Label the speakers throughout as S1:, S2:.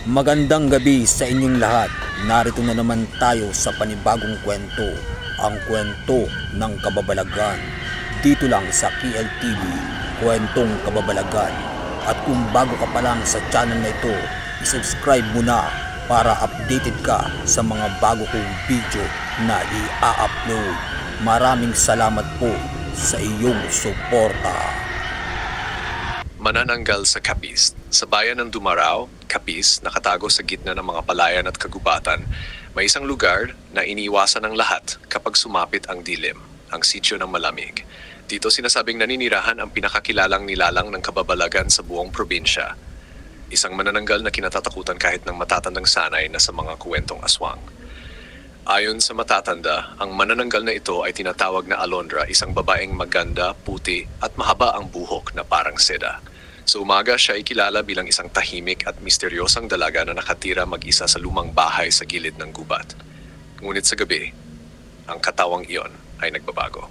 S1: Magandang gabi sa inyong lahat. Narito na naman tayo sa panibagong kwento, ang kwento ng kababalagan. Dito lang sa KLTV, Kwentong Kababalagan. At kung bago ka pa lang sa channel na ito, isubscribe mo na para updated ka sa mga bago kong video na i-upload. Maraming salamat po sa iyong suporta.
S2: Manananggal sa Capiz. Sa bayan ng Dumaraw, Capiz, nakatago sa gitna ng mga palayan at kagubatan, may isang lugar na iniiwasan ng lahat kapag sumapit ang dilim, ang sitio ng Malamig. Dito sinasabing naninirahan ang pinakakilalang nilalang ng kababalagan sa buong probinsya. Isang manananggal na kinatatakutan kahit ng matatandang sanay na sa mga kuwentong aswang. Ayon sa matatanda, ang manananggal na ito ay tinatawag na Alondra, isang babaeng maganda, puti at mahaba ang buhok na parang seda. Sa umaga, siya ay kilala bilang isang tahimik at misteryosang dalaga na nakatira mag-isa sa lumang bahay sa gilid ng gubat. Ngunit sa gabi, ang katawang iyon ay nagbabago.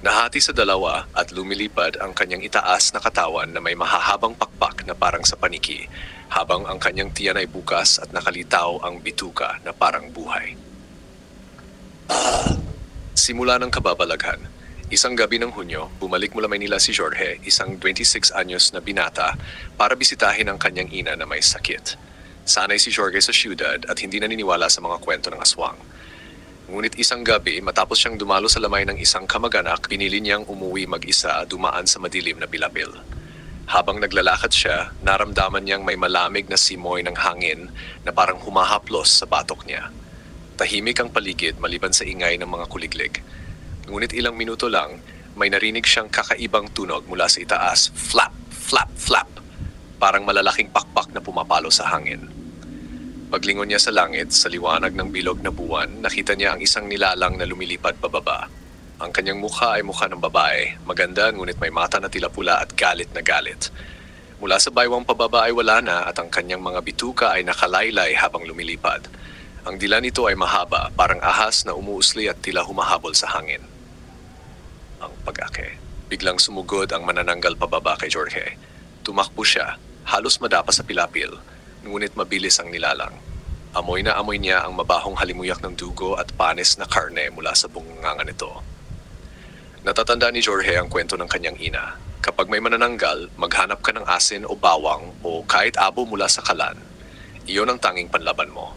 S2: Nahati sa dalawa at lumilipad ang kanyang itaas na katawan na may mahahabang pakpak na parang sa paniki, habang ang kanyang tiyan ay bukas at nakalitaw ang bituka na parang buhay. Simula ng kababalaghan. Isang gabi ng Hunyo, bumalik mula Maynila si Jorge, isang 26 anyos na binata, para bisitahin ang kanyang ina na may sakit. Sanay si Jorge sa siyudad at hindi naniniwala sa mga kwento ng aswang. Ngunit isang gabi, matapos siyang dumalo sa lamay ng isang kamag-anak, pinili niyang umuwi mag-isa dumaan sa madilim na bilapil. Habang naglalakad siya, naramdaman niyang may malamig na simoy ng hangin na parang humahaplos sa batok niya. Tahimik ang paligid maliban sa ingay ng mga kuliglig. Ngunit ilang minuto lang, may narinig siyang kakaibang tunog mula sa itaas. Flap, flap, flap. Parang malalaking pakpak na pumapalo sa hangin. Paglingon niya sa langit, sa liwanag ng bilog na buwan, nakita niya ang isang nilalang na lumilipad pababa. Ang kanyang mukha ay mukha ng babae, maganda ngunit may mata na tila pula at galit na galit. Mula sa baywang pababa ay wala na at ang kanyang mga bituka ay nakalaylay habang lumilipad. Ang dila nito ay mahaba, parang ahas na umuusli at tila humahabol sa hangin. Ang pag-ake. Biglang sumugod ang manananggal pababa kay Jorge. Tumakbo siya, halos madapa sa pilapil, ngunit mabilis ang nilalang. Amoy na amoy niya ang mabahong halimuyak ng dugo at panis na karne mula sa bunganga nito. Natatanda ni Jorge ang kwento ng kanyang ina. Kapag may manananggal, maghanap ka ng asin o bawang o kahit abo mula sa kalan. Iyon ang tanging panlaban mo.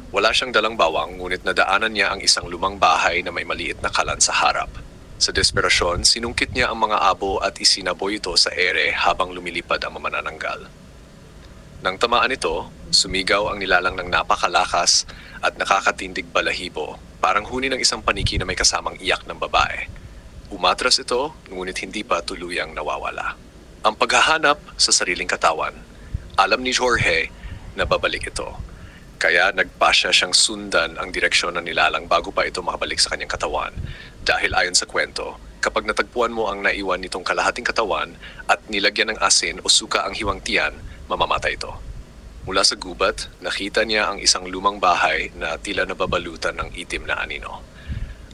S2: Wala siyang dalang bawang, ngunit nadaanan niya ang isang lumang bahay na may maliit na kalan sa harap. Sa desperasyon, sinungkit niya ang mga abo at isinaboy ito sa ere habang lumilipad ang manananggal. Nang tamaan ito, sumigaw ang nilalang ng napakalakas at nakakatindig balahibo, parang huni ng isang paniki na may kasamang iyak ng babae. Umatras ito, ngunit hindi pa tuluyang nawawala. Ang paghahanap sa sariling katawan, alam ni Jorge na babalik ito. Kaya nagpasya siyang sundan ang direksyon ng nilalang bago pa ito makabalik sa kanyang katawan. Dahil ayon sa kwento, kapag natagpuan mo ang naiwan nitong kalahating katawan at nilagyan ng asin o suka ang hiwang tiyan, mamamatay ito. Mula sa gubat, nakita niya ang isang lumang bahay na tila nababalutan ng itim na anino.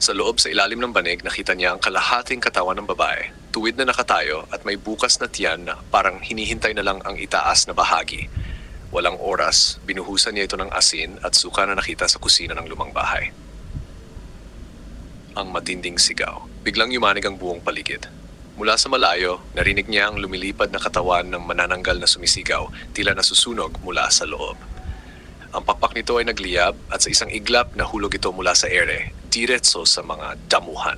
S2: Sa loob sa ilalim ng banig, nakita niya ang kalahating katawan ng babae, tuwid na nakatayo at may bukas na tiyan na parang hinihintay na lang ang itaas na bahagi. Walang oras, binuhusan niya ito ng asin at suka na nakita sa kusina ng lumang bahay. Ang matinding sigaw. Biglang yumanig ang buong paligid. Mula sa malayo, narinig niya ang lumilipad na katawan ng manananggal na sumisigaw, tila nasusunog mula sa loob. Ang pakpak nito ay nagliyab at sa isang iglap nahulog ito mula sa ere, diretso sa mga damuhan.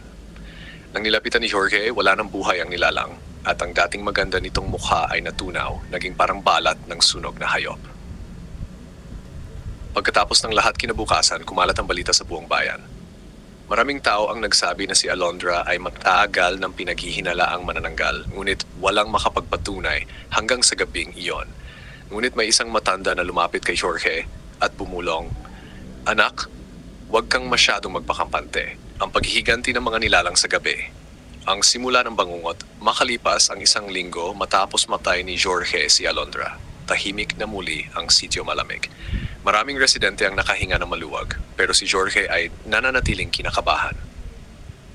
S2: Nang nilapitan ni Jorge, wala nang buhay ang nilalang. At ang dating maganda nitong mukha ay natunaw, naging parang balat ng sunog na hayop. Pagkatapos ng lahat kinabukasan, kumalat ang balita sa buong bayan. Maraming tao ang nagsabi na si Alondra ay magtaagal ng pinaghihinalaang manananggal, ngunit walang makapagpatunay hanggang sa gabing iyon. Ngunit may isang matanda na lumapit kay Jorge at bumulong, "Anak, huwag kang masyadong magpakampante. Ang paghihiganti ng mga nilalang sa gabi." Ang simula ng bangungot, makalipas ang isang linggo matapos matay ni Jorge si Alondra. Tahimik na muli ang sitio Malamig. Maraming residente ang nakahinga ng maluwag, pero si Jorge ay nananatiling kinakabahan.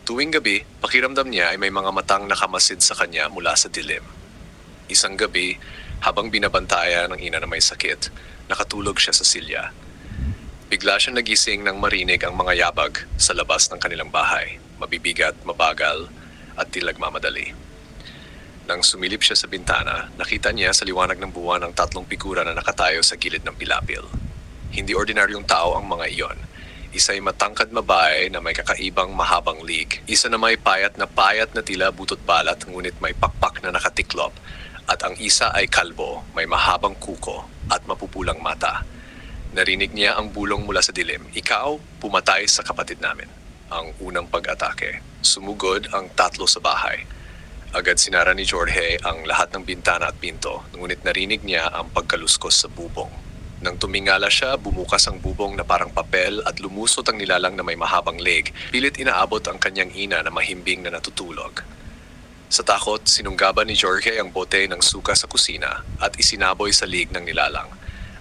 S2: Tuwing gabi, pakiramdam niya ay may mga matang nakamasid sa kanya mula sa dilim. Isang gabi, Habang binabantayan ng ina na may sakit, nakatulog siya sa silya. Bigla siyang nagising nang marinig ang mga yabag sa labas ng kanilang bahay, mabibigat, mabagal, at tilagmamadali. Nang sumilip siya sa bintana, nakita niya sa liwanag ng buwan ang 3 figura na nakatayo sa gilid ng pilapil. Hindi ordinaryong tao ang mga iyon. Isa'y matangkad babae na may kakaibang mahabang lig. Isa na may payat na tila butot balat ngunit may pakpak na nakatiklop. At ang isa ay kalbo, may mahabang kuko at mapupulang mata. Narinig niya ang bulong mula sa dilim. Ikaw, pumatay sa kapatid namin. Ang unang pag-atake. Sumugod ang 3 sa bahay. Agad sinara ni Jorge ang lahat ng bintana at pinto, ngunit narinig niya ang pagkaluskos sa bubong. Nang tumingala siya, bumukas ang bubong na parang papel at lumusot ang nilalang na may mahabang leg. Pilit inaabot ang kanyang ina na mahimbing na natutulog. Sa takot, sinunggaban ni Jorge ang bote ng suka sa kusina at isinaboy sa lig ng nilalang.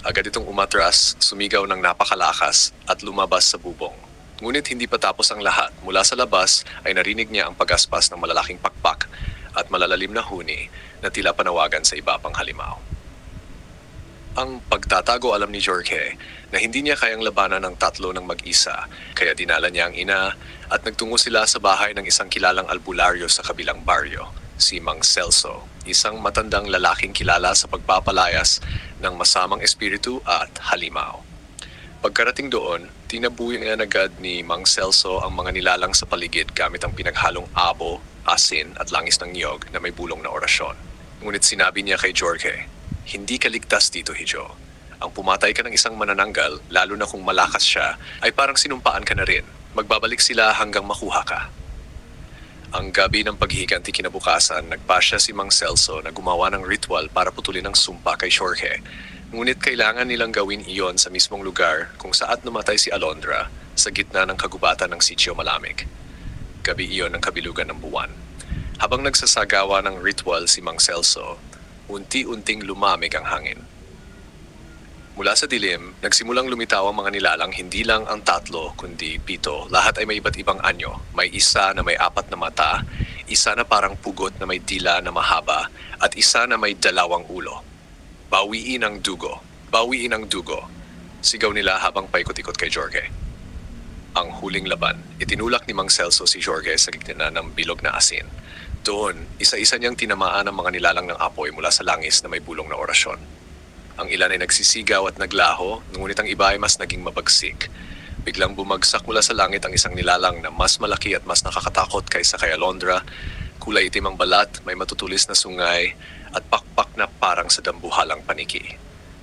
S2: Agad itong umatras, sumigaw ng napakalakas at lumabas sa bubong. Ngunit hindi pa tapos ang lahat. Mula sa labas ay narinig niya ang pagaspas ng malalaking pakpak at malalalim na huni na tila panawagan sa iba pang halimaw. Ang pagtatago alam ni Jorge na hindi niya kayang labanan ng 3 ng mag-isa, kaya dinala niya ang ina at nagtungo sila sa bahay ng isang kilalang albularyo sa kabilang baryo, si Mang Celso, isang matandang lalaking kilala sa pagpapalayas ng masamang espiritu at halimaw. Pagkarating doon, tinabuyan agad ni Mang Celso ang mga nilalang sa paligid gamit ang pinaghalong abo, asin at langis ng niyog na may bulong na orasyon. Ngunit sinabi niya kay Jorge, "Hindi ka ligtas dito, Hijo. Ang pumatay ka ng isang manananggal, lalo na kung malakas siya, ay parang sinumpaan ka na rin. Magbabalik sila hanggang makuha ka." Ang gabi ng paghihiganti kinabukasan, nagpasya si Mang Celso na gumawa ng ritual para putulin ang sumpa kay Jorge. Ngunit kailangan nilang gawin iyon sa mismong lugar kung saan namatay si Alondra, sa gitna ng kagubatan ng Sitio Malamig. Gabi iyon ng kabilugan ng buwan. Habang nagsasagawa ng ritual si Mang Celso, unti-unting lumamig ang hangin. Mula sa dilim, nagsimulang lumitaw ang mga nilalang, hindi lang ang 3 kundi 7. Lahat ay may iba't ibang anyo. May isa na may 4 na mata, isa na parang pugot na may dila na mahaba, at isa na may 2 ulo. Bawiin ang dugo. Bawiin ang dugo. Sigaw nila habang paikot-ikot kay Jorge. Ang huling laban, itinulak ni Mang Celso si Jorge sa gitna ng bilog na asin. Doon, isa-isa niyang tinamaan ang mga nilalang ng apoy mula sa langis na may bulong na orasyon. Ang ilan ay nagsisigaw at naglaho, ngunit ang iba ay mas naging mabagsik. Biglang bumagsak mula sa langit ang isang nilalang na mas malaki at mas nakakatakot kaysa kay Alondra. Kulay itim ang balat, may matutulis na sungay, at pakpak na parang sa dambuhalang paniki.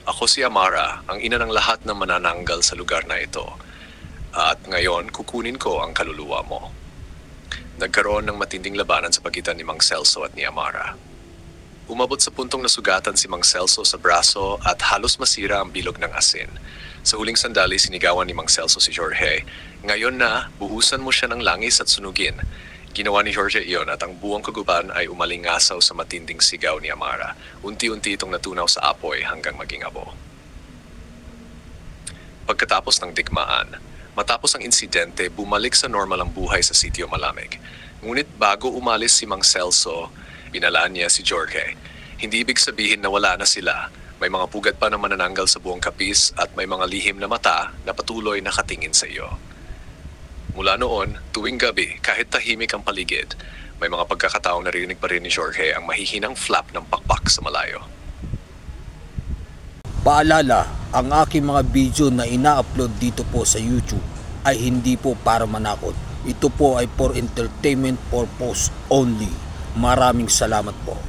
S2: Ako si Amara, ang ina ng lahat ng manananggal sa lugar na ito. At ngayon, kukunin ko ang kaluluwa mo. Nagkaroon ng matinding labanan sa pagitan ni Mang Celso at ni Amara. Umabot sa puntong nasugatan si Mang Celso sa braso at halos masira ang bilog ng asin. Sa huling sandali, sinigawan ni Mang Celso si Jorge. Ngayon na, buhusan mo siya ng langis at sunugin. Ginawa ni Jorge iyon at ang buong kaguban ay umalingasaw sa matinding sigaw ni Amara. Unti-unti itong natunaw sa apoy hanggang maging abo. Pagkatapos ng digmaan, matapos ang insidente, bumalik sa normal ang buhay sa Sitio Malamig. Ngunit bago umalis si Mang Celso, binalaan niya si Jorge. Hindi ibig sabihin na wala na sila. May mga pugat pa na manananggal sa buong kapis at may mga lihim na mata na patuloy nakatingin sa iyo. Mula noon, tuwing gabi, kahit tahimik ang paligid, may mga pagkakataong narinig pa rin ni Jorge ang mahihinang flap ng pakpak sa malayo.
S1: Paalala, ang aking mga video na ina-upload dito po sa YouTube ay hindi po para manakot. Ito po ay for entertainment purpose only. Maraming salamat po.